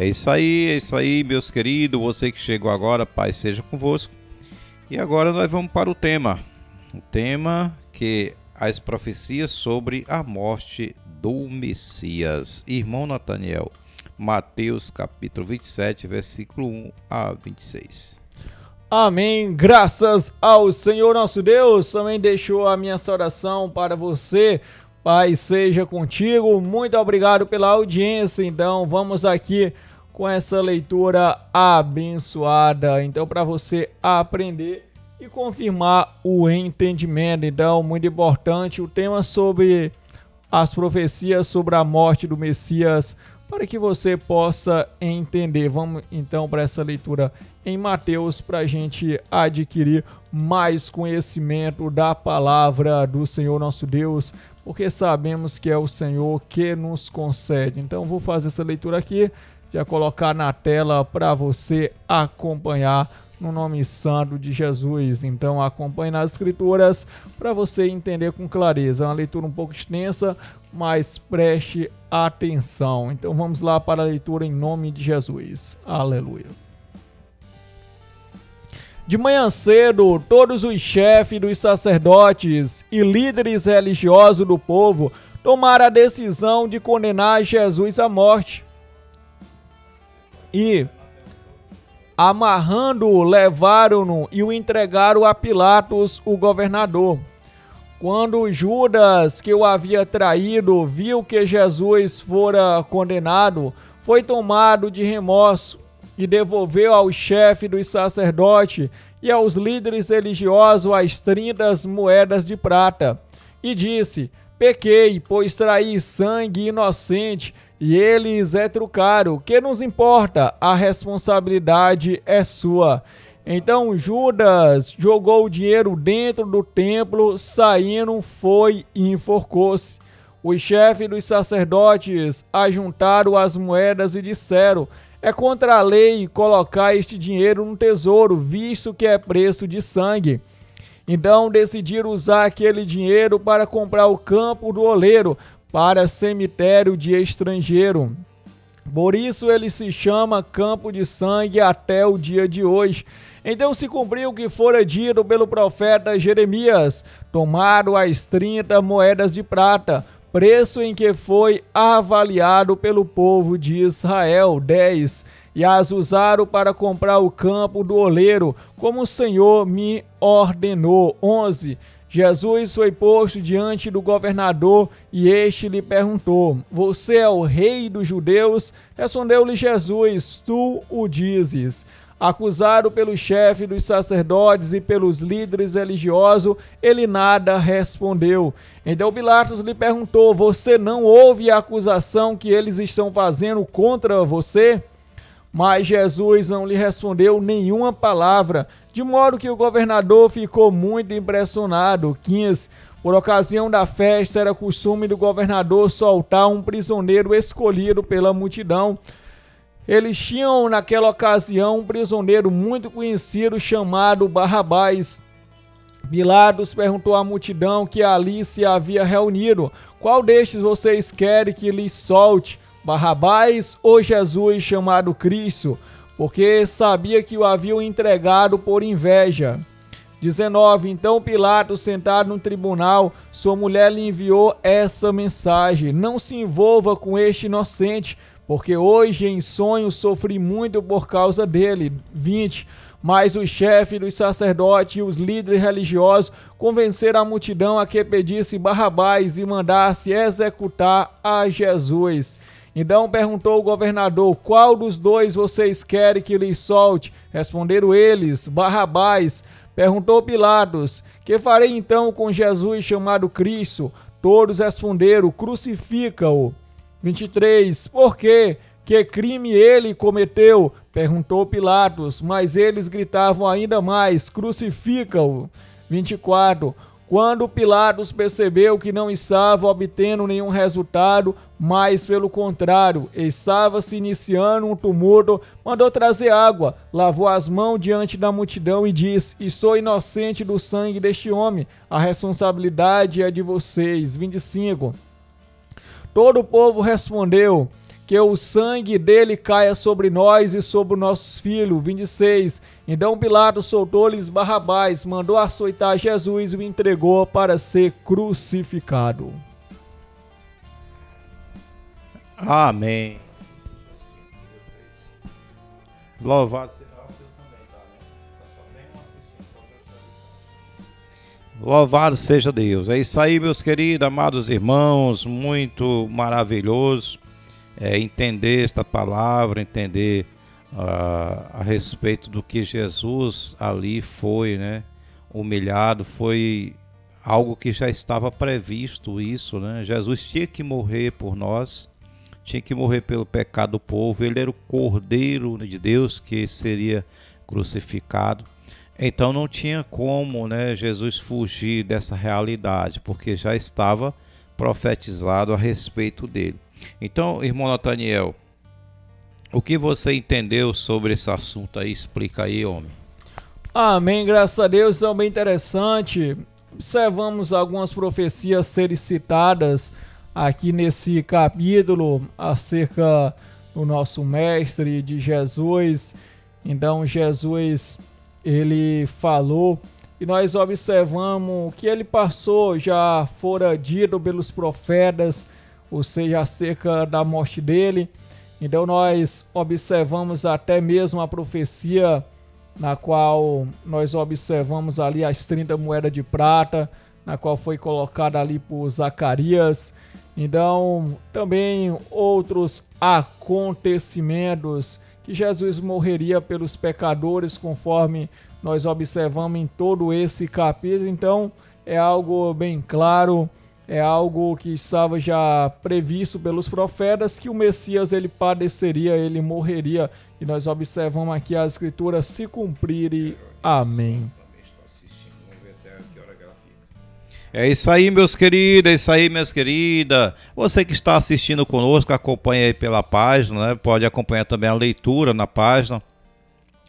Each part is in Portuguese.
é isso aí, meus queridos. Você que chegou agora, paz seja convosco. E agora nós vamos para o tema. O tema que as profecias sobre a morte do Messias. Irmão Nataniel, Mateus capítulo 27, versículo 1 a 26. Amém, graças ao Senhor nosso Deus. Também deixou a minha saudação para você. Paz seja contigo, muito obrigado pela audiência. Então vamos aqui com essa leitura abençoada, então para você aprender e confirmar o entendimento. Então muito importante o tema sobre as profecias sobre a morte do Messias, para que você possa entender. Vamos então para essa leitura em Mateus, para a gente adquirir mais conhecimento da palavra do Senhor nosso Deus, porque sabemos que é o Senhor que nos concede. Então vou fazer essa leitura aqui, já colocar na tela para você acompanhar no nome santo de Jesus. Então acompanhe nas escrituras para você entender com clareza. É uma leitura um pouco extensa, mas preste atenção. Então vamos lá para a leitura em nome de Jesus. Aleluia. De manhã cedo, todos os chefes dos sacerdotes e líderes religiosos do povo tomaram a decisão de condenar Jesus à morte. E, amarrando-o, levaram-no e o entregaram a Pilatos, o governador. Quando Judas, que o havia traído, viu que Jesus fora condenado, foi tomado de remorso e devolveu ao chefe dos sacerdotes e aos líderes religiosos as 30 moedas de prata. E disse: pequei, pois traí sangue inocente, e eles retrucaram: que nos importa? A responsabilidade é sua. Então Judas jogou o dinheiro dentro do templo, saindo, foi e enforcou-se. Os chefes dos sacerdotes ajuntaram as moedas e disseram: é contra a lei colocar este dinheiro no tesouro, visto que é preço de sangue. Então decidiram usar aquele dinheiro para comprar o campo do oleiro, para cemitério de estrangeiro. Por isso ele se chama Campo de Sangue até o dia de hoje. Então se cumpriu o que fora dito pelo profeta Jeremias: tomaram as 30 moedas de prata, preço em que foi avaliado pelo povo de Israel, 10, e as usaram para comprar o campo do oleiro, como o Senhor me ordenou, 11. Jesus foi posto diante do governador e este lhe perguntou: você é o rei dos judeus? Respondeu-lhe Jesus: tu o dizes. Acusado pelo chefe dos sacerdotes e pelos líderes religiosos, ele nada respondeu. Então Pilatos lhe perguntou: você não ouve a acusação que eles estão fazendo contra você? Mas Jesus não lhe respondeu nenhuma palavra, de modo que o governador ficou muito impressionado. 15. Por ocasião da festa, era costume do governador soltar um prisioneiro escolhido pela multidão. Eles tinham naquela ocasião um prisioneiro muito conhecido chamado Barrabás. Pilatos perguntou à multidão que ali se havia reunido: qual destes vocês querem que lhes solte, Barrabás ou Jesus chamado Cristo? Porque sabia que o haviam entregado por inveja. 19. Então Pilatos, sentado no tribunal, sua mulher lhe enviou essa mensagem: não se envolva com este inocente, porque hoje em sonho sofri muito por causa dele. 20. Mas o chefe dos sacerdotes e os líderes religiosos convenceram a multidão a que pedisse Barrabás e mandasse executar a Jesus. Então perguntou o governador: qual dos dois vocês querem que lhes solte? Responderam eles: Barrabás. Perguntou Pilatos: que farei então com Jesus chamado Cristo? Todos responderam: crucifica-o. 23. Por quê? Que crime ele cometeu? Perguntou Pilatos, mas eles gritavam ainda mais: crucifica-o. 24. Quando Pilatos percebeu que não estava obtendo nenhum resultado, mas pelo contrário, estava se iniciando um tumulto, mandou trazer água, lavou as mãos diante da multidão e disse: e sou inocente do sangue deste homem, a responsabilidade é de vocês. 25. Todo o povo respondeu: que o sangue dele caia sobre nós e sobre os nossos filhos. 26. Então Pilatos soltou-lhes Barrabás, mandou açoitar Jesus e o entregou para ser crucificado. Amém. Louvado seja Louvado seja Deus. É isso aí, meus queridos, amados irmãos, muito maravilhoso entender esta palavra, entender a respeito do que Jesus ali foi, né, humilhado, foi algo que já estava previsto isso, né? Jesus tinha que morrer por nós, tinha que morrer pelo pecado do povo, ele era o Cordeiro de Deus que seria crucificado. Então não tinha como, né, Jesus fugir dessa realidade, porque já estava profetizado a respeito dele. Então, irmão Nataniel, o que você entendeu sobre esse assunto aí? Explica aí, homem. Amém, graças a Deus, é bem interessante. Observamos algumas profecias serem citadas aqui nesse capítulo acerca do nosso mestre, de Jesus. Então Jesus, ele falou e nós observamos que ele passou, já fora dito pelos profetas, ou seja, acerca da morte dele. Então nós observamos até mesmo a profecia na qual nós observamos ali as 30 moedas de prata, na qual foi colocada ali por Zacarias. Então, também outros acontecimentos que Jesus morreria pelos pecadores, conforme nós observamos em todo esse capítulo. Então, é algo bem claro, é algo que estava já previsto pelos profetas, que o Messias ele padeceria, ele morreria, e nós observamos aqui as escrituras se cumprirem. Amém. É isso aí, meus queridos, é isso aí, minhas queridas. Você que está assistindo conosco, acompanha aí pela página, né? Pode acompanhar também a leitura na página.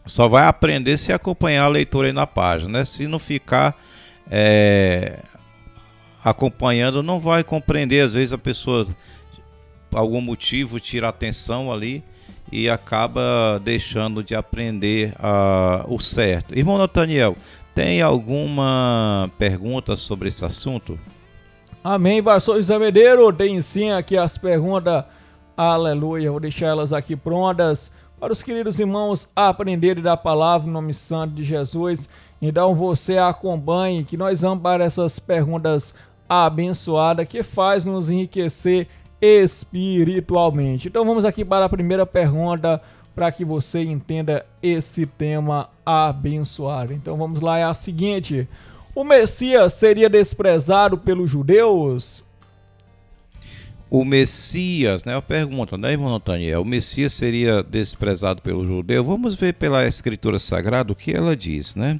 Só vai aprender se acompanhar a leitura aí na página, né? Se não ficar acompanhando, não vai compreender. Às vezes a pessoa, por algum motivo, tira a atenção ali e acaba deixando de aprender o certo. Irmão Nataniel, tem alguma pergunta sobre esse assunto? Amém, pastor José Medeiro. Tem sim aqui as perguntas. Aleluia. Vou deixar elas aqui prontas para os queridos irmãos aprenderem da palavra, no nome santo de Jesus. Então você acompanhe, que nós vamos para essas perguntas abençoadas que faz nos enriquecer espiritualmente. Então vamos aqui para a primeira pergunta, para que você entenda esse tema abençoado. Então vamos lá, é a seguinte: o Messias seria desprezado pelos judeus? O Messias, né? A pergunta, né, irmão Nataniel? O Messias seria desprezado pelo judeu? Vamos ver pela Escritura Sagrada o que ela diz, né?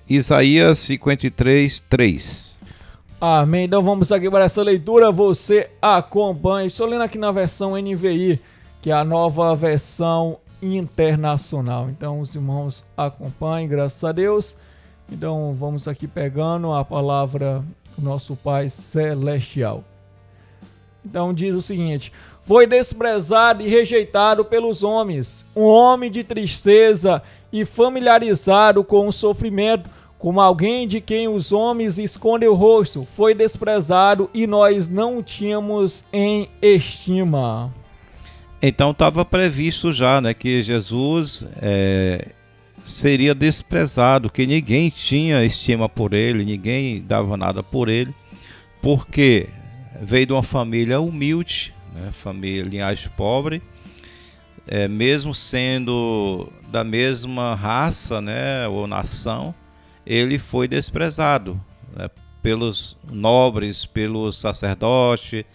Isaías 53, 3. Amém. Então vamos aqui para essa leitura. Você acompanhe. Estou lendo aqui na versão NVI, que é a nova versão internacional. Então os irmãos acompanhem, graças a Deus. Então vamos aqui pegando a palavra do nosso Pai Celestial. Então diz o seguinte: foi desprezado e rejeitado pelos homens, um homem de tristeza e familiarizado com o sofrimento, como alguém de quem os homens escondem o rosto, foi desprezado e nós não o tínhamos em estima. Então estava previsto já, né, que Jesus seria desprezado, que ninguém tinha estima por ele, ninguém dava nada por ele, porque veio de uma família humilde, né, família, linhagem pobre, mesmo sendo da mesma raça, né, ou nação, ele foi desprezado, né, pelos nobres, pelos sacerdotes,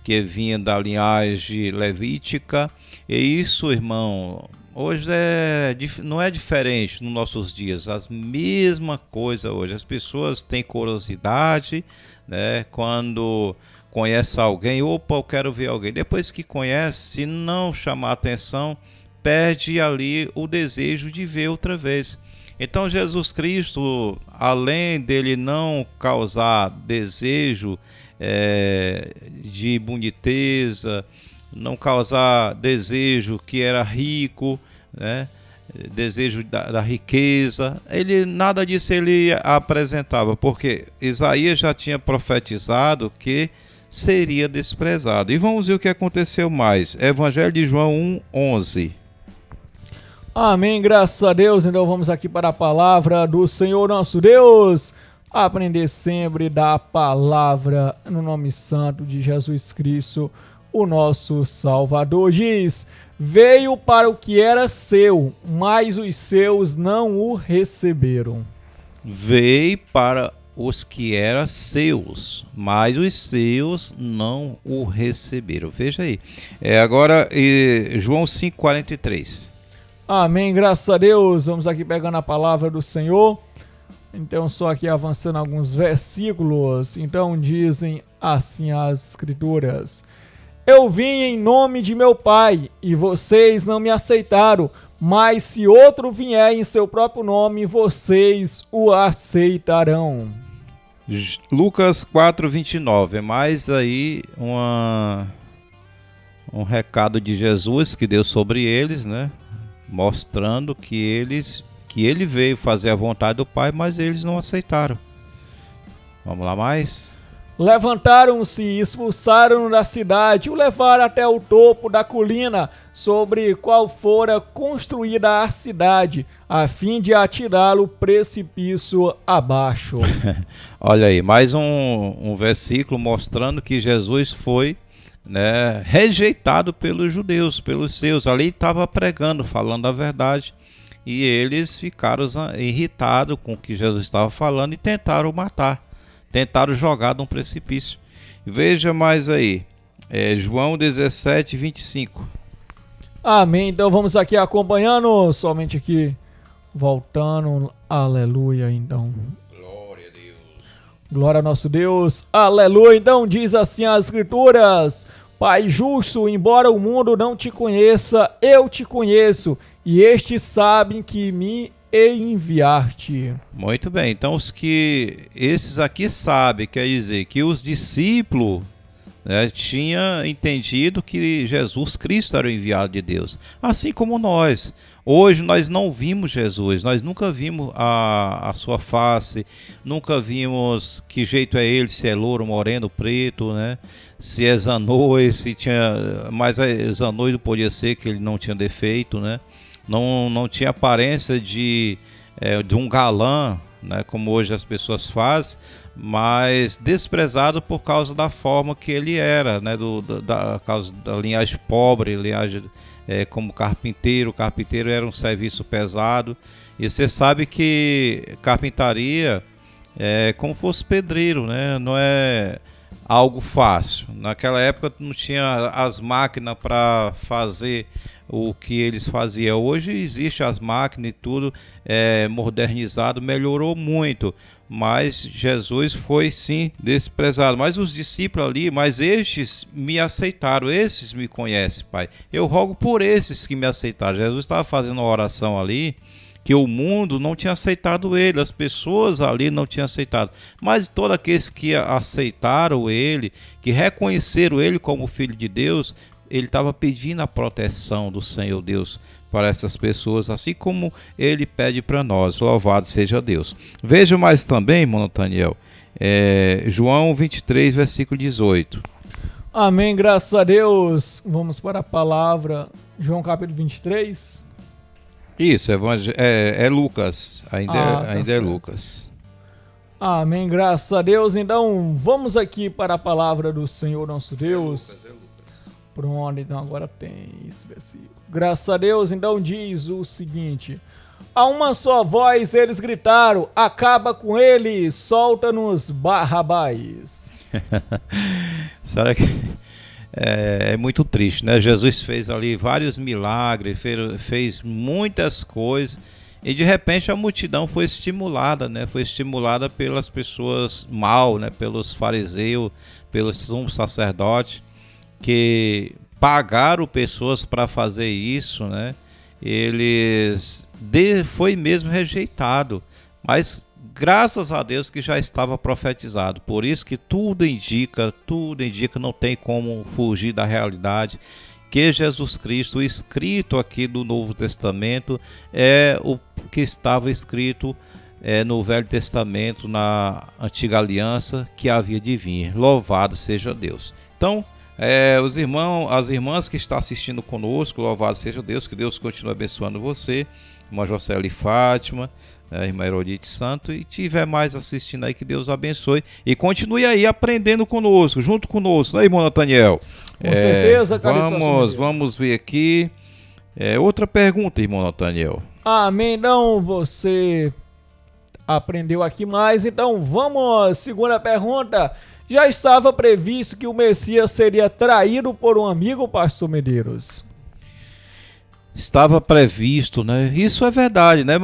que vinha da linhagem levítica. E isso, irmão, hoje não é diferente nos nossos dias. A mesma coisa hoje. As pessoas têm curiosidade, né? Quando conhece alguém, opa, eu quero ver alguém. Depois que conhece, se não chamar atenção, perde ali o desejo de ver outra vez. Então Jesus Cristo, além dele não causar desejo de boniteza, não causar desejo que era rico, né? Desejo da riqueza. Nada disso ele apresentava, porque Isaías já tinha profetizado que seria desprezado. E vamos ver o que aconteceu mais. Evangelho de João 1:11. Amém, graças a Deus. Então vamos aqui para a palavra do Senhor nosso Deus. Aprender sempre da palavra no nome santo de Jesus Cristo, o nosso Salvador. Diz: veio para o que era seu, mas os seus não o receberam. Veio para os que eram seus, mas os seus não o receberam. Veja aí. Agora, João 5:43. Amém, graças a Deus. Vamos aqui pegando a palavra do Senhor. Então, só aqui avançando alguns versículos. Então, dizem assim as Escrituras: eu vim em nome de meu Pai, e vocês não me aceitaram, mas se outro vier em seu próprio nome, vocês o aceitarão. Lucas 4:29, é mais aí um recado de Jesus que deu sobre eles, né? Mostrando que ele veio fazer a vontade do Pai, mas eles não aceitaram. Vamos lá mais. Levantaram-se e expulsaram-no da cidade, o levaram até o topo da colina sobre qual fora construída a cidade, a fim de atirá-lo precipício abaixo. Olha aí, mais um versículo mostrando que Jesus foi, né, rejeitado pelos judeus, pelos seus. Ali estava pregando, falando a verdade, e eles ficaram irritados com o que Jesus estava falando e tentaram matar. Tentaram jogar de um precipício. Veja mais aí, João 17:25. Amém, então vamos aqui acompanhando, somente aqui, voltando, aleluia, então. Glória a Deus. Glória ao nosso Deus, aleluia, então diz assim as Escrituras: Pai justo, embora o mundo não te conheça, eu te conheço, e estes sabem que me enviar-te. Muito bem, então esses aqui sabem, quer dizer que os discípulos, né, tinham entendido que Jesus Cristo era o enviado de Deus, assim como nós. Hoje nós não vimos Jesus, nós nunca vimos a sua face, nunca vimos que jeito é ele, se é louro, moreno, preto, né? Se é Zanoi, se tinha, mas Zanoi não podia ser que ele não tinha defeito, né? Não tinha aparência de um galã, né, como hoje as pessoas fazem, mas desprezado por causa da forma que ele era, né, da causa da linhagem pobre, linhagem como carpinteiro. Carpinteiro era um serviço pesado, e você sabe que carpintaria é como fosse pedreiro, né, não é algo fácil. Naquela época não tinha as máquinas para fazer o que eles faziam. Hoje existe as máquinas e tudo modernizado, melhorou muito, mas Jesus foi sim desprezado. Mas os discípulos ali, mas estes me aceitaram, esses me conhecem, Pai. Eu rogo por esses que me aceitaram. Jesus estava fazendo uma oração ali, que o mundo não tinha aceitado ele, as pessoas ali não tinham aceitado, mas todos aqueles que aceitaram ele, que reconheceram ele como Filho de Deus, ele estava pedindo a proteção do Senhor Deus para essas pessoas, assim como ele pede para nós. Louvado seja Deus. Veja mais também, irmão Nathaniel, João 23, versículo 18. Amém, graças a Deus. Vamos para a palavra, João capítulo 23. Isso, é Lucas, ainda é Lucas. Amém, graças a Deus. Então, vamos aqui para a palavra do Senhor nosso Deus. É Lucas. Pronto, então agora tem esse versículo. Graças a Deus, então diz o seguinte: a uma só voz eles gritaram: acaba com ele, solta-nos Barrabás. Será que... É muito triste, né? Jesus fez ali vários milagres, fez muitas coisas, e de repente a multidão foi estimulada, né? Foi estimulada pelas pessoas mal, né? Pelos fariseus, pelos sumos sacerdotes, que pagaram pessoas para fazer isso, né? Foi mesmo rejeitado, mas graças a Deus que já estava profetizado. Por isso que tudo indica, não tem como fugir da realidade, que Jesus Cristo, o escrito aqui do Novo Testamento, é o que estava escrito no Velho Testamento, na Antiga Aliança, que havia de vir. Louvado seja Deus. Então, os irmãos, as irmãs que estão assistindo conosco, louvado seja Deus, que Deus continue abençoando você, irmã Jocely Fátima, irmã Herodite Santo, e tiver mais assistindo aí, que Deus abençoe, e continue aí aprendendo conosco, junto conosco, né, irmão Nathaniel? Com certeza, cara. Vamos ver aqui, outra pergunta, irmão Nathaniel. Amém. Então, você aprendeu aqui mais, então vamos, segunda pergunta. Já estava previsto que o Messias seria traído por um amigo, pastor Medeiros? Estava previsto, né? Isso é verdade, né?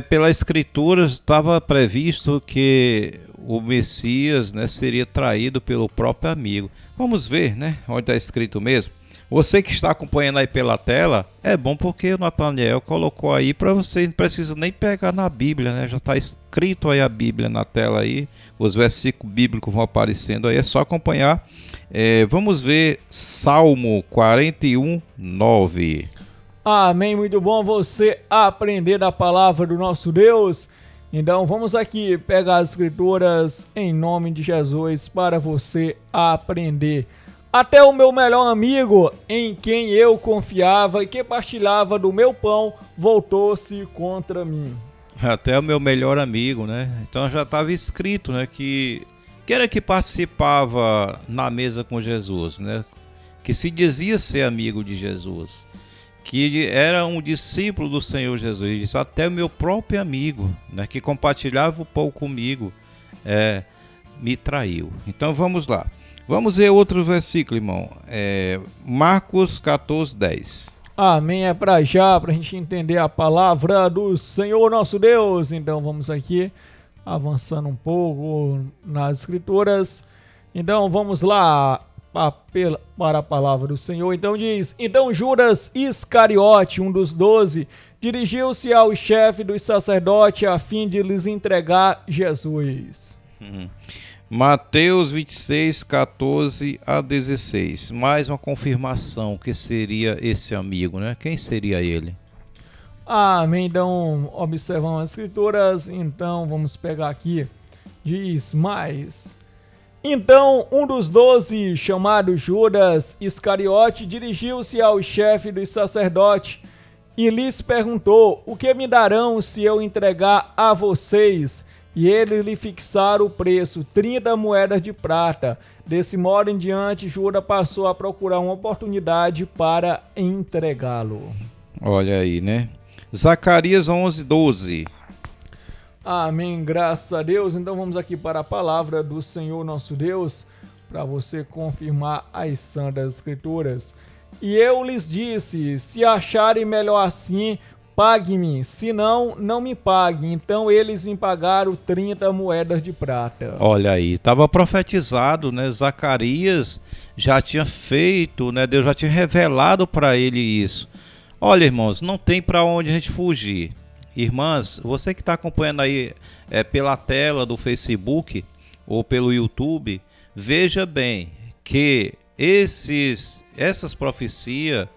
Pela Escritura estava previsto que o Messias, né, seria traído pelo próprio amigo. Vamos ver, né? Onde está escrito mesmo. Você que está acompanhando aí pela tela, é bom porque o Nathaniel colocou aí para você, não precisa nem pegar na Bíblia, né? Já está escrito aí a Bíblia na tela aí, os versículos bíblicos vão aparecendo aí, é só acompanhar. Vamos ver Salmo 41, 9. Amém, muito bom você aprender da palavra do nosso Deus. Então vamos aqui pegar as escrituras em nome de Jesus para você aprender. Até o meu melhor amigo, em quem eu confiava e que partilhava do meu pão, voltou-se contra mim. Até o meu melhor amigo, né? Então já estava escrito, né, que era que participava na mesa com Jesus, né? Que se dizia ser amigo de Jesus, que era um discípulo do Senhor Jesus. Ele disse, até o meu próprio amigo, né, que compartilhava o pão comigo, me traiu. Então vamos lá. Vamos ver outro versículo, irmão. Marcos 14, 10. Amém, é para já, para a gente entender a palavra do Senhor nosso Deus. Então vamos aqui, avançando um pouco nas escrituras. Então vamos lá para a palavra do Senhor. Então diz, então Judas Iscariote, um dos 12, dirigiu-se ao chefe dos sacerdotes a fim de lhes entregar Jesus. Mateus 26, 14 a 16. Mais uma confirmação que seria esse amigo, né? Quem seria ele? Amém. Então, observamos as escrituras. Então, vamos pegar aqui. Diz mais. Então, um dos 12, chamado Judas Iscariote, dirigiu-se ao chefe dos sacerdotes e lhes perguntou, o que me darão se eu entregar a vocês? E eles lhe fixaram o preço, 30 moedas de prata. Desse modo em diante, Judas passou a procurar uma oportunidade para entregá-lo. Olha aí, né? Zacarias 11, 12. Amém, graças a Deus. Então vamos aqui para a palavra do Senhor nosso Deus, para você confirmar as santas escrituras. E eu lhes disse, se acharem melhor assim, pague-me, senão não me pague. Então eles me pagaram 30 moedas de prata. Olha aí, estava profetizado, né? Zacarias já tinha feito, né? Deus já tinha revelado para ele isso. Olha, irmãos, não tem para onde a gente fugir. Irmãs, você que está acompanhando aí pela tela do Facebook ou pelo YouTube, veja bem que essas profecias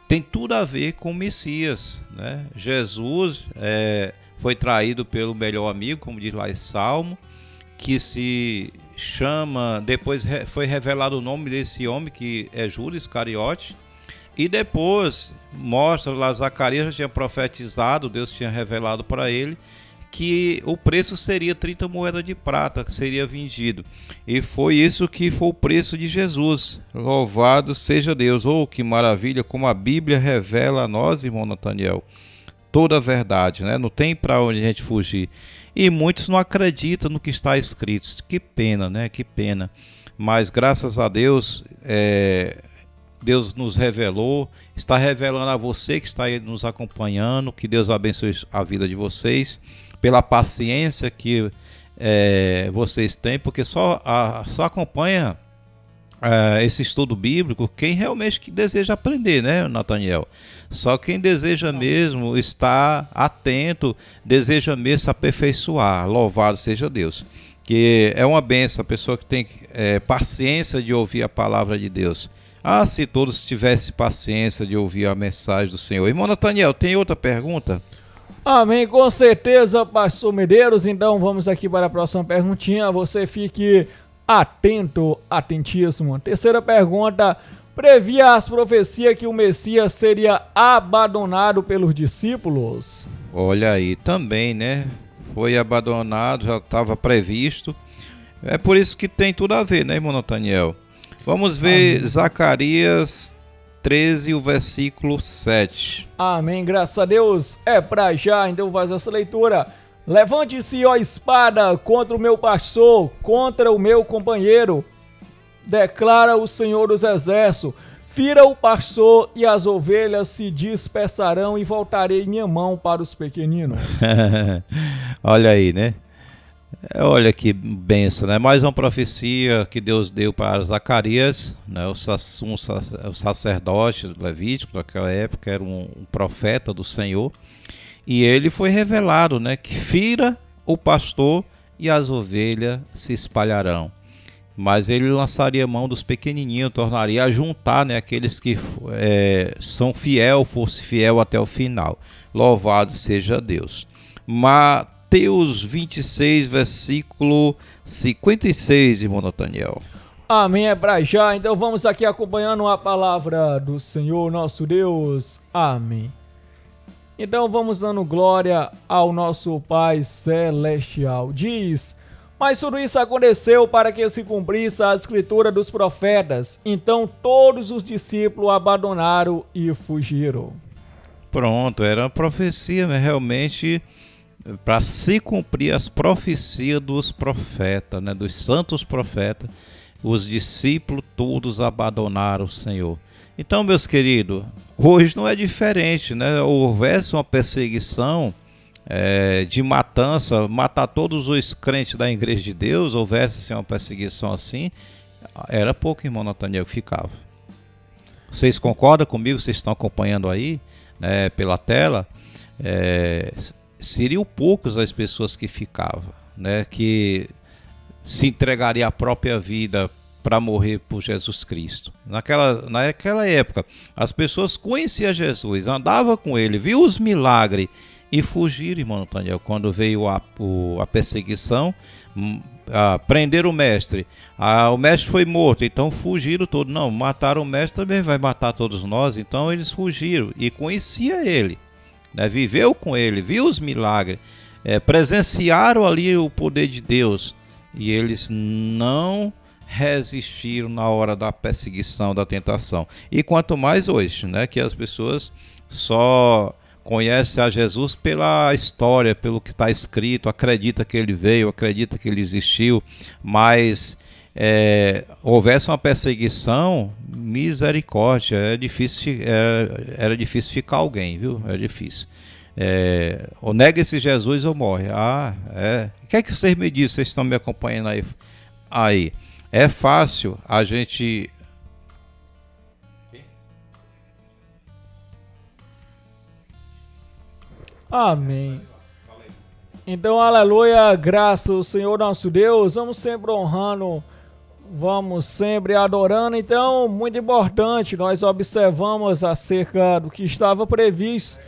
tem tudo a ver com o Messias, né? Jesus foi traído pelo melhor amigo, como diz lá em Salmo, que se chama, depois foi revelado o nome desse homem, que é Judas Iscariote, e depois mostra lá, Zacarias já tinha profetizado, Deus tinha revelado para ele, que o preço seria 30 moedas de prata, que seria vendido. E foi isso que foi o preço de Jesus. Louvado seja Deus. Oh, que maravilha, como a Bíblia revela a nós, irmão Nathaniel, toda a verdade, né? Não tem para onde a gente fugir. E muitos não acreditam no que está escrito. Que pena, né? Que pena. Mas graças a Deus, Deus nos revelou, está revelando a você que está aí nos acompanhando. Que Deus abençoe a vida de vocês, pela paciência que vocês têm, porque só acompanha esse estudo bíblico quem realmente que deseja aprender, né, Nathaniel? Só quem deseja mesmo estar atento, deseja mesmo se aperfeiçoar. Louvado seja Deus. Que é uma benção a pessoa que tem paciência de ouvir a palavra de Deus. Ah, se todos tivessem paciência de ouvir a mensagem do Senhor. Irmão Nathaniel, tem outra pergunta? Amém, com certeza, pastor Medeiros. Então vamos aqui para a próxima perguntinha. Você fique atento, atentíssimo. Terceira pergunta: previa as profecias que o Messias seria abandonado pelos discípulos? Olha aí, também, né? Foi abandonado, já estava previsto. É por isso que tem tudo a ver, né, irmão Nathaniel? Vamos ver Zacarias 13, o versículo 7. Amém, graças a Deus. É pra já, então faz essa leitura. Levante-se, ó espada, contra o meu pastor, contra o meu companheiro, declara o Senhor dos Exércitos. Fira o pastor e as ovelhas se dispersarão e voltarei minha mão para os pequeninos. Olha aí, né? Olha que benção, né? Mais uma profecia que Deus deu para Zacarias, né? O sacerdote levítico daquela época, era um profeta do Senhor. E ele foi revelado, né? Que fira o pastor e as ovelhas se espalharão. Mas ele lançaria mão dos pequenininhos, tornaria a juntar, né, aqueles que são fosse fiel até o final. Louvado seja Deus. Mateus 26, versículo 56, irmão Nathaniel. Amém, é pra já. Então vamos aqui acompanhando a palavra do Senhor nosso Deus. Amém. Então vamos dando glória ao nosso Pai Celestial. Diz: mas tudo isso aconteceu para que se cumprisse a escritura dos profetas. Então todos os discípulos abandonaram e fugiram. Pronto, era uma profecia, mas realmente para se cumprir as profecias dos profetas, né, dos santos profetas, os discípulos todos abandonaram o Senhor. Então, meus queridos, hoje não é diferente, né? Houvesse uma perseguição de matança, matar todos os crentes da Igreja de Deus, houvesse assim, uma perseguição assim, era pouco, irmão Nathaniel, que ficava. Vocês concordam comigo? Vocês estão acompanhando aí, né, pela tela? Seriam poucos as pessoas que ficavam, né, que se entregaria a própria vida para morrer por Jesus Cristo. Naquela época, as pessoas conheciam Jesus, andavam com ele, viam os milagres e fugiram, irmão Nathaniel. Quando veio a perseguição, prenderam o mestre. O mestre foi morto, então fugiram todos. Não, mataram o mestre, também vai matar todos nós. Então eles fugiram e conhecia ele, né? Viveu com ele, viu os milagres, presenciaram ali o poder de Deus, e eles não resistiram na hora da perseguição, da tentação. E quanto mais hoje, né, que as pessoas só conhecem a Jesus pela história, pelo que está escrito, acredita que ele veio, acredita que ele existiu, mas houvesse uma perseguição, misericórdia, era difícil ficar alguém, viu? É difícil. Ou nega esse Jesus ou morre. O que é que vocês me dizem? Vocês estão me acompanhando aí? É fácil a gente... Amém. Então, aleluia, graças ao Senhor nosso Deus. Vamos sempre honrando, vamos sempre adorando. Então, muito importante, nós observamos acerca do que estava previsto.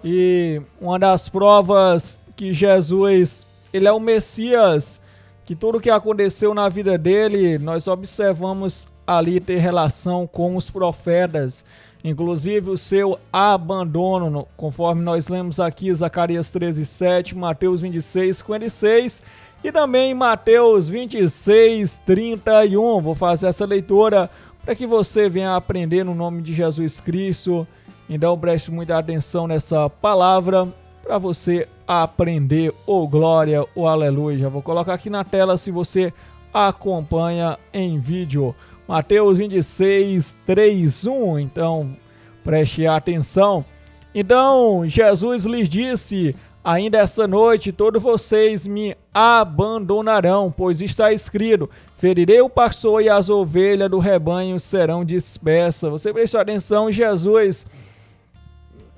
E uma das provas que Jesus, ele é o Messias, que tudo que aconteceu na vida dele, nós observamos ali ter relação com os profetas, inclusive o seu abandono, conforme nós lemos aqui Zacarias 13:7, Mateus 26:56 e também Mateus 26:31. Vou fazer essa leitura para que você venha aprender no nome de Jesus Cristo. Então preste muita atenção nessa palavra para você aprender, glória, aleluia. Já vou colocar aqui na tela se você acompanha em vídeo. Mateus 26:31. Então, preste atenção. Então, Jesus lhes disse: Ainda essa noite todos vocês me abandonarão, pois está escrito: ferirei o pastor e as ovelhas do rebanho serão dispersas. Você prestou atenção, Jesus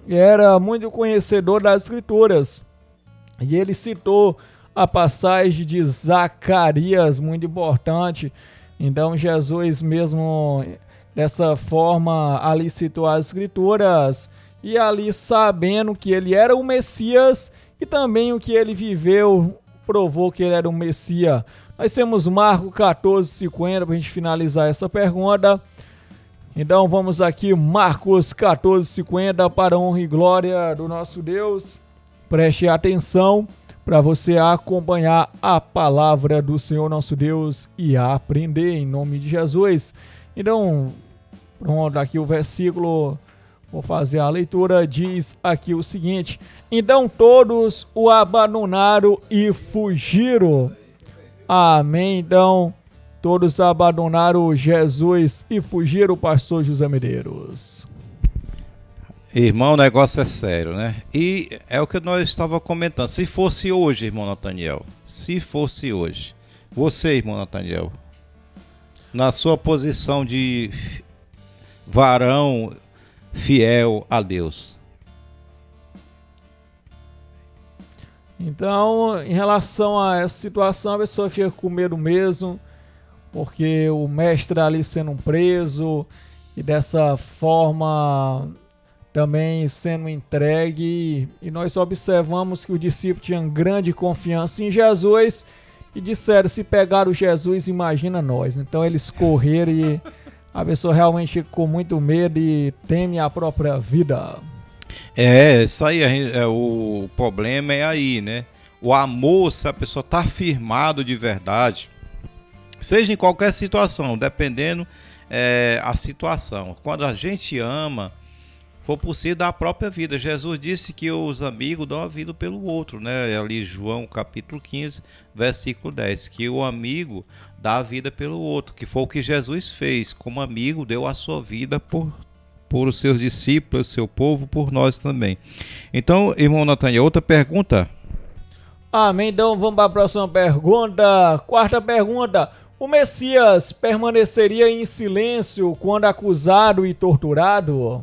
era muito conhecedor das Escrituras e ele citou a passagem de Zacarias, muito importante. Então Jesus mesmo dessa forma ali citou as Escrituras e ali sabendo que ele era o Messias e também o que ele viveu provou que ele era o Messias. Nós temos Marcos 14:50 para a gente finalizar essa pergunta. Então vamos aqui, Marcos 14:50, para a honra e glória do nosso Deus. Preste atenção para você acompanhar a palavra do Senhor nosso Deus e aprender em nome de Jesus. Então, pronto, aqui o versículo, vou fazer a leitura, diz aqui o seguinte: então todos o abandonaram e fugiram. Amém. Então, todos abandonaram Jesus e fugiram, pastor José Medeiros. Irmão, o negócio é sério, né? E é o que nós estávamos comentando. Se fosse hoje, irmão Nathaniel, se fosse hoje, você, irmão Nathaniel, na sua posição de varão fiel a Deus. Então, em relação a essa situação, a pessoa fica com medo mesmo, porque o mestre ali sendo preso e dessa forma também sendo entregue, e nós observamos que os discípulos tinham grande confiança em Jesus e disseram: se pegaram Jesus, imagina nós. Então eles correram e a pessoa realmente ficou com muito medo e teme a própria vida. Isso aí, o problema é aí, né? O amor, se a pessoa está firmado de verdade, seja em qualquer situação, dependendo a situação. Quando a gente ama, for possível dar a própria vida. Jesus disse que os amigos dão a vida pelo outro, né? Ali João capítulo 15, versículo 10, que o amigo dá a vida pelo outro, que foi o que Jesus fez. Como amigo, deu a sua vida por os seus discípulos, seu povo, por nós também. Então, irmão Nathaniel, outra pergunta? Amém. Então vamos para a próxima pergunta. Quarta pergunta: o Messias permaneceria em silêncio quando acusado e torturado?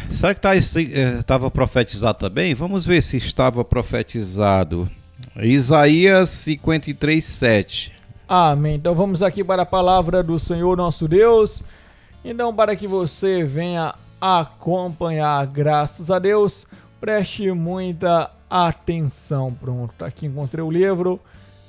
Será que estava profetizado também? Vamos ver se estava profetizado. Isaías 53:7. Amém. Então vamos aqui para a palavra do Senhor nosso Deus. Então, para que você venha acompanhar, graças a Deus, preste muita atenção. Pronto, aqui encontrei o livro.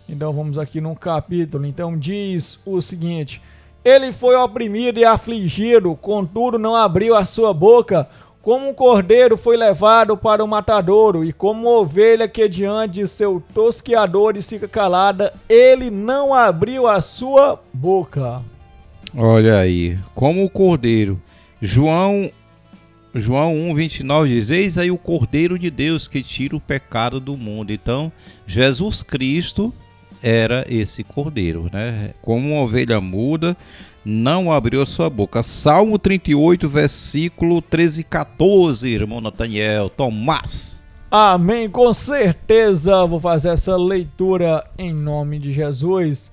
Então vamos aqui no capítulo. Então diz o seguinte: ele foi oprimido e afligido, contudo não abriu a sua boca. Como um cordeiro foi levado para o matadouro, e como uma ovelha que diante de seu tosqueador fica calada, ele não abriu a sua boca. Olha aí, como o cordeiro. João 1:29 diz: eis aí o cordeiro de Deus que tira o pecado do mundo. Então, Jesus Cristo era esse cordeiro, né? Como uma ovelha muda, não abriu sua boca. Salmo 38, versículo 13 e 14, irmão Nathaniel, Tomás. Amém, com certeza vou fazer essa leitura em nome de Jesus.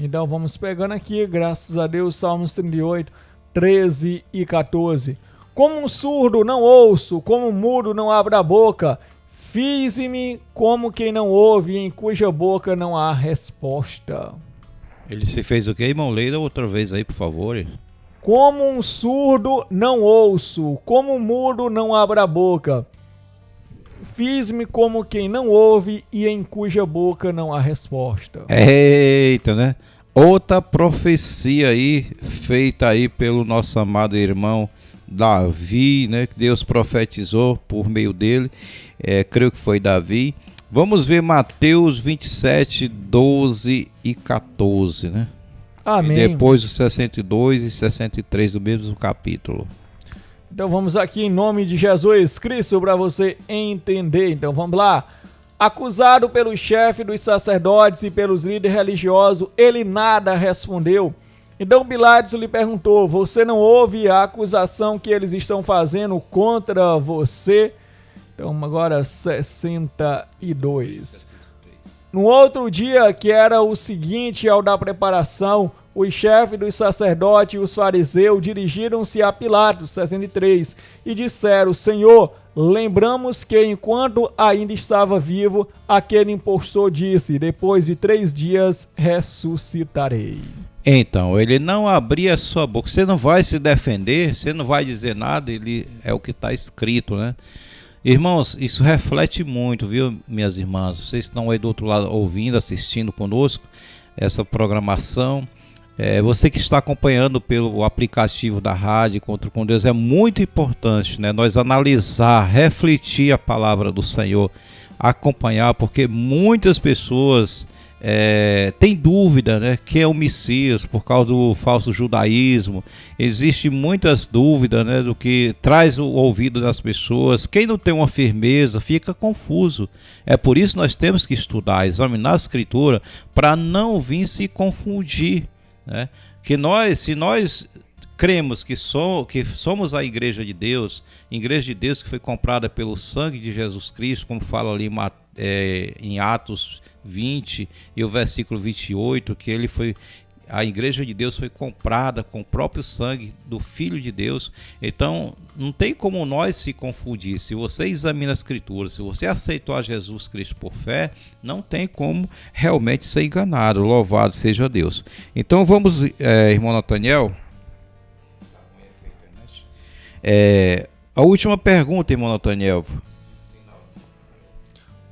Então vamos pegando aqui, graças a Deus, Salmos 38, 13 e 14. Como um surdo não ouço, como um mudo não abre a boca, fiz-me como quem não ouve, em cuja boca não há resposta. Ele se fez o quê, irmão? Leia outra vez aí, por favor. Como um surdo não ouço, como um mudo não abre a boca, fiz-me como quem não ouve e em cuja boca não há resposta. Eita, né? Outra profecia aí, feita aí pelo nosso amado irmão Davi, né? Que Deus profetizou por meio dele. Creio que foi Davi. Vamos ver Mateus 27, 12 e 14, né? Amém. E depois os 62 e 63 do mesmo capítulo. Então vamos aqui em nome de Jesus Cristo para você entender. Então vamos lá. Acusado pelo chefe dos sacerdotes e pelos líderes religiosos, ele nada respondeu. Então Pilatos lhe perguntou: você não ouve a acusação que eles estão fazendo contra você? Então agora 62. No outro dia, que era o seguinte ao da preparação, os chefes dos sacerdotes e os fariseus dirigiram-se a Pilatos, 63, e disseram: Senhor, lembramos que enquanto ainda estava vivo, aquele impostor disse: depois de 3 dias ressuscitarei. Então, ele não abria a sua boca. Você não vai se defender, você não vai dizer nada, ele é o que está escrito, né? Irmãos, isso reflete muito, viu, minhas irmãs? Vocês estão aí do outro lado ouvindo, assistindo conosco essa programação. Você que está acompanhando pelo aplicativo da Rádio Encontro com Deus, é muito importante, né, nós analisar, refletir a palavra do Senhor, acompanhar, porque muitas pessoas têm dúvida, né, quem é o Messias por causa do falso judaísmo. Existe muitas dúvidas, né, do que traz o ouvido das pessoas. Quem não tem uma firmeza fica confuso. É por isso que nós temos que estudar, examinar a Escritura para não vir se confundir. Que se nós cremos que somos a igreja de Deus que foi comprada pelo sangue de Jesus Cristo, como fala ali em Atos 20 e o versículo 28, que a igreja de Deus foi comprada com o próprio sangue do Filho de Deus. Então não tem como nós se confundir. Se você examina a Escritura, se você aceitou a Jesus Cristo por fé, não tem como realmente ser enganado. Louvado seja Deus. Então vamos, irmão Nathaniel, a última pergunta, irmão Nathaniel.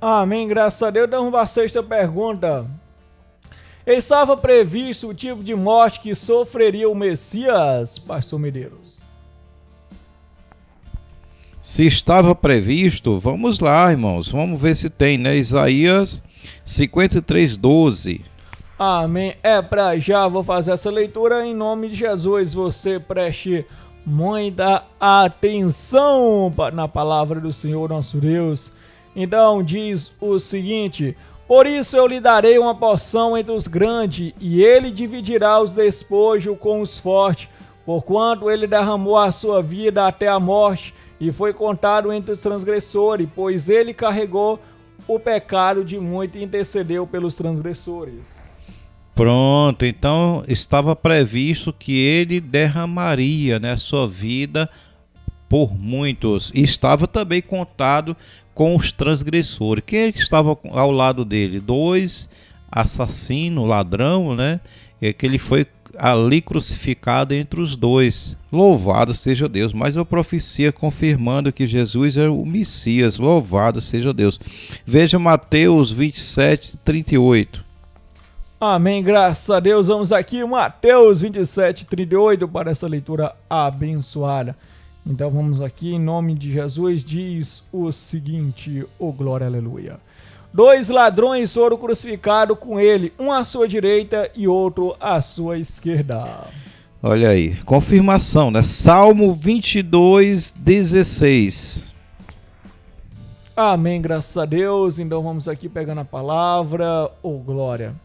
Amém, graças a Deus. Damos a 6ª pergunta. Estava previsto o tipo de morte que sofreria o Messias, pastor Medeiros? Se estava previsto, vamos lá, irmãos, vamos ver se tem, né? Isaías 53:12. Amém. Para já, vou fazer essa leitura em nome de Jesus. Você preste muita atenção na palavra do Senhor nosso Deus. Então diz o seguinte: por isso eu lhe darei uma porção entre os grandes, e ele dividirá os despojos com os fortes, porquanto ele derramou a sua vida até a morte, e foi contado entre os transgressores, pois ele carregou o pecado de muitos e intercedeu pelos transgressores. Pronto, então estava previsto que ele derramaria, né, a sua vida por muitos, e estava também contado com os transgressores. Quem estava ao lado dele? 2 assassinos, ladrão, né? E que ele foi ali crucificado entre os 2. Louvado seja Deus. Mas a profecia confirmando que Jesus é o Messias. Louvado seja Deus. Veja Mateus 27:38. Amém, graças a Deus. Vamos aqui, Mateus 27:38, para essa leitura abençoada. Então vamos aqui, em nome de Jesus, diz o seguinte: glória, aleluia. 2 ladrões foram crucificados com ele, um à sua direita e outro à sua esquerda. Olha aí, confirmação, né? Salmo 22:16. Amém, graças a Deus. Então vamos aqui pegando a palavra, glória.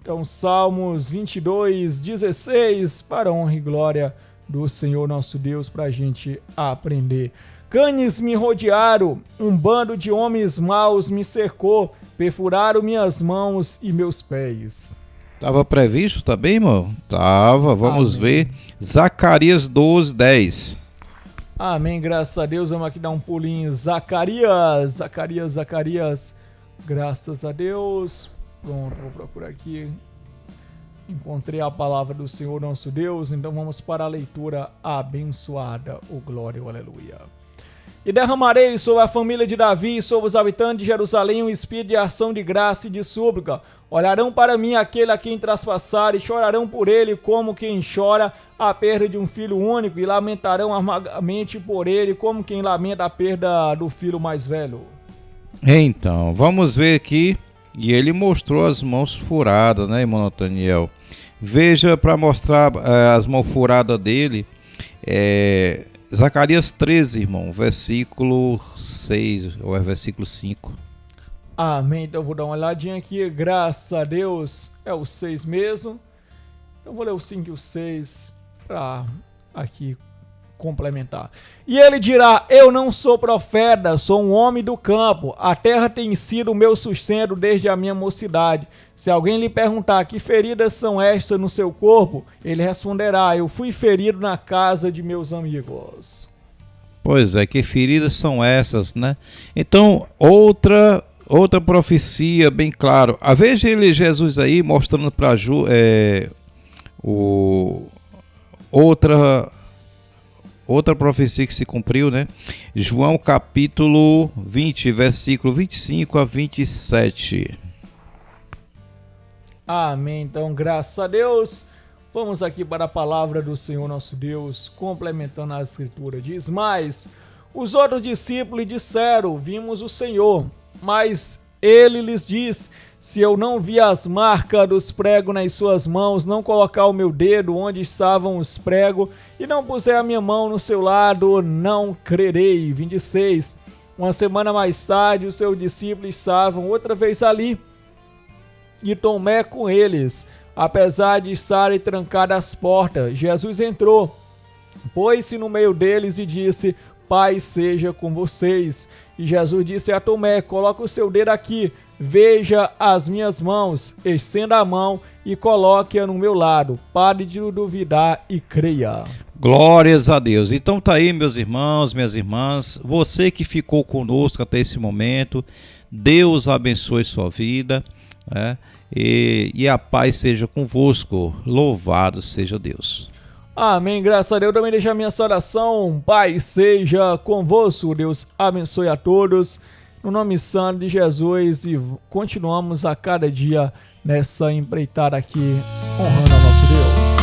Então Salmos 22:16, para a honra e glória do Senhor nosso Deus, para a gente aprender. Cães me rodearam, um bando de homens maus me cercou, perfuraram minhas mãos e meus pés. Estava previsto também, irmão? Tava, vamos ver. Zacarias 12:10. Amém, graças a Deus. Vamos aqui dar um pulinho. Zacarias. Graças a Deus. Pronto, vou procurar aqui. Encontrei a palavra do Senhor nosso Deus, então vamos para a leitura abençoada, glória, aleluia. E derramarei sobre a família de Davi e sobre os habitantes de Jerusalém um espírito de ação de graça e de súplica. Olharão para mim aquele a quem traspassar e chorarão por ele como quem chora a perda de um filho único e lamentarão amargamente por ele como quem lamenta a perda do filho mais velho. Então, vamos ver aqui. E ele mostrou as mãos furadas, né, irmão Nathaniel? Veja, para mostrar as mãos furadas dele, Zacarias 13, irmão, versículo 6, ou versículo 5. Amém, então eu vou dar uma olhadinha aqui, graças a Deus, é o 6 mesmo. Eu vou ler o 5 e o 6 para aqui complementar. E ele dirá: eu não sou profeta, sou um homem do campo. A terra tem sido o meu sustento desde a minha mocidade. Se alguém lhe perguntar que feridas são estas no seu corpo, ele responderá: eu fui ferido na casa de meus amigos. Pois é, que feridas são essas, né? Então, outra profecia bem claro. Veja Jesus aí mostrando para outra profecia que se cumpriu, né? João capítulo 20, versículo 25 a 27. Amém. Então, graças a Deus, vamos aqui para a palavra do Senhor nosso Deus, complementando a escritura. Diz: mas os outros discípulos lhe disseram: vimos o Senhor. Mas ele lhes diz: se eu não vi as marcas dos pregos nas suas mãos, não colocar o meu dedo onde estavam os pregos, e não puser a minha mão no seu lado, não crerei. 26. Uma semana mais tarde, os seus discípulos estavam outra vez ali, e Tomé com eles. Apesar de estarem trancadas as portas, Jesus entrou, pôs-se no meio deles e disse: paz seja com vocês. E Jesus disse a Tomé: coloque o seu dedo aqui, veja as minhas mãos, estenda a mão e coloque-a no meu lado. Pare de duvidar e creia. Glórias a Deus. Então tá aí, meus irmãos, minhas irmãs, você que ficou conosco até esse momento, Deus abençoe sua vida, né? E a paz seja convosco. Louvado seja Deus. Amém, graças a Deus. Também deixa a minha oração: Pai seja convosco, Deus abençoe a todos, no nome santo de Jesus, e continuamos a cada dia nessa empreitada aqui, honrando ao nosso Deus.